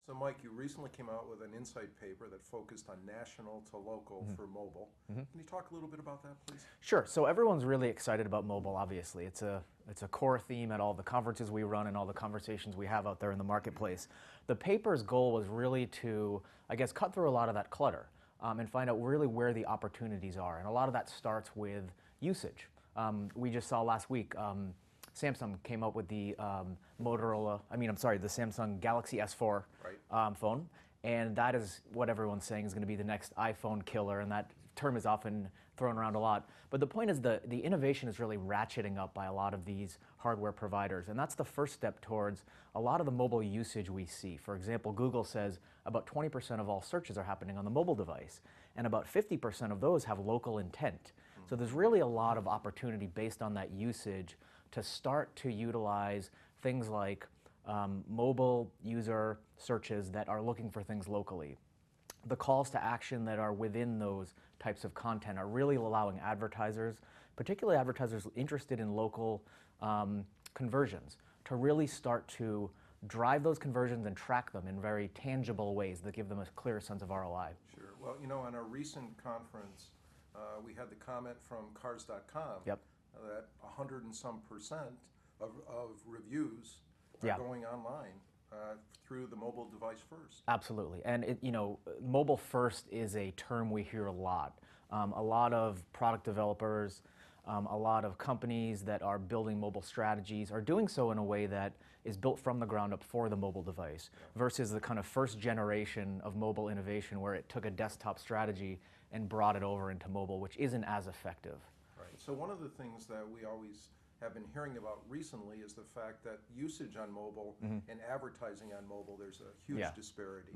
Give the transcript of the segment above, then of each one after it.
So Mike, you recently came out with an insight paper that focused on national to local for mobile. Can you talk a little bit about that, please? Sure. So everyone's really excited about mobile, obviously. It's a core theme at all the conferences we run and all the conversations we have out there in the marketplace. The paper's goal was really to, I guess, cut through a lot of that clutter and find out really where the opportunities are. And a lot of that starts with usage. We just saw last week, Samsung came up with the the Samsung Galaxy S4 phone, and that is what everyone's saying is going to be the next iPhone killer, and that term is often thrown around a lot. But the point is the innovation is really ratcheting up by a lot of these hardware providers, and that's the first step towards a lot of the mobile usage we see. For example, Google says about 20% of all searches are happening on the mobile device, and about 50% of those have local intent. So there's really a lot of opportunity based on that usage to start to utilize things like mobile user searches that are looking for things locally. The calls to action that are within those types of content are really allowing advertisers, particularly advertisers interested in local conversions, to really start to drive those conversions and track them in very tangible ways that give them a clear sense of ROI. Sure. Well, you know, on our recent conference, we had the comment from cars.com that 100 and some percent of reviews are going online through the mobile device first. Absolutely. And mobile first is a term we hear a lot. A lot of product developers, a lot of companies that are building mobile strategies are doing so in a way that is built from the ground up for the mobile device versus the kind of first generation of mobile innovation where it took a desktop strategy and brought it over into mobile, which isn't as effective. Right. So one of the things that we always have been hearing about recently is the fact that usage on mobile and advertising on mobile, there's a huge disparity.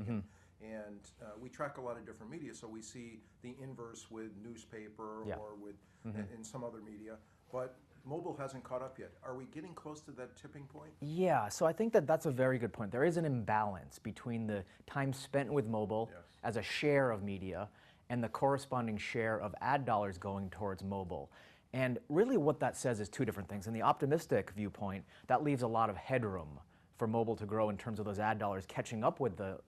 And we track a lot of different media, so we see the inverse with newspaper or with in some other media, but mobile hasn't caught up yet. Are we getting close to that tipping point? Yeah, so I think that that's a very good point. There is an imbalance between the time spent with mobile as a share of media and the corresponding share of ad dollars going towards mobile. And really what that says is two different things. In the optimistic viewpoint, that leaves a lot of headroom for mobile to grow in terms of those ad dollars catching up with the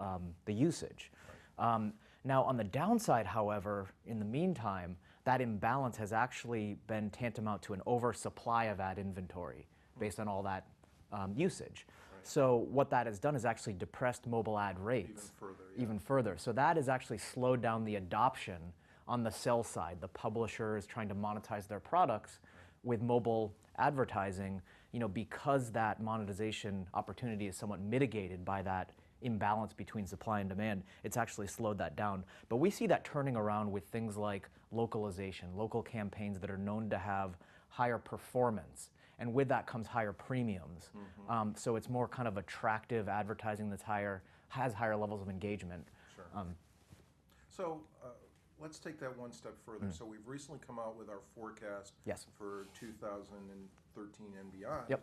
usage. Now on the downside, however, in the meantime, that imbalance has actually been tantamount to an oversupply of ad inventory based on all that usage. So what that has done is actually depressed mobile ad rates even further. So that has actually slowed down the adoption on the sell side. The publisher is trying to monetize their products with mobile advertising, because that monetization opportunity is somewhat mitigated by that imbalance between supply and demand. It's actually slowed that down. But we see that turning around with things like localization, local campaigns that are known to have higher performance. And with that comes higher premiums. So it's more kind of attractive advertising that's has higher levels of engagement. So let's take that one step further. So we've recently come out with our forecast for 2013 and beyond.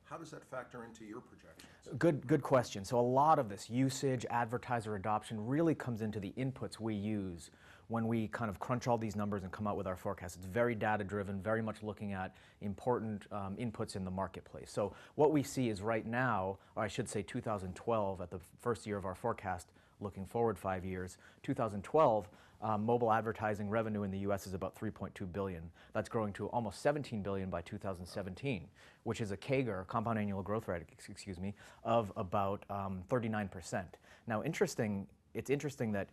How does that factor into your projections? Good question. So a lot of this usage, advertiser adoption really comes into the inputs we use when we kind of crunch all these numbers and come out with our forecast. It's very data driven, very much looking at important inputs in the marketplace. So what we see is right now, or I should say 2012, at the first year of our forecast, looking forward 5 years, 2012, mobile advertising revenue in the US is about $3.2 billion. That's growing to almost $17 billion by 2017, which is a CAGR, compound annual growth rate, excuse me, of about 39%. Now it's interesting that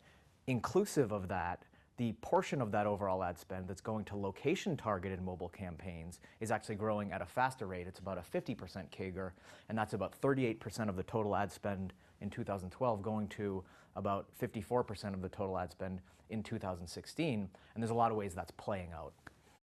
inclusive of that, the portion of that overall ad spend that's going to location-targeted mobile campaigns is actually growing at a faster rate. It's about a 50% CAGR, and that's about 38% of the total ad spend in 2012, going to about 54% of the total ad spend in 2016. And there's a lot of ways that's playing out.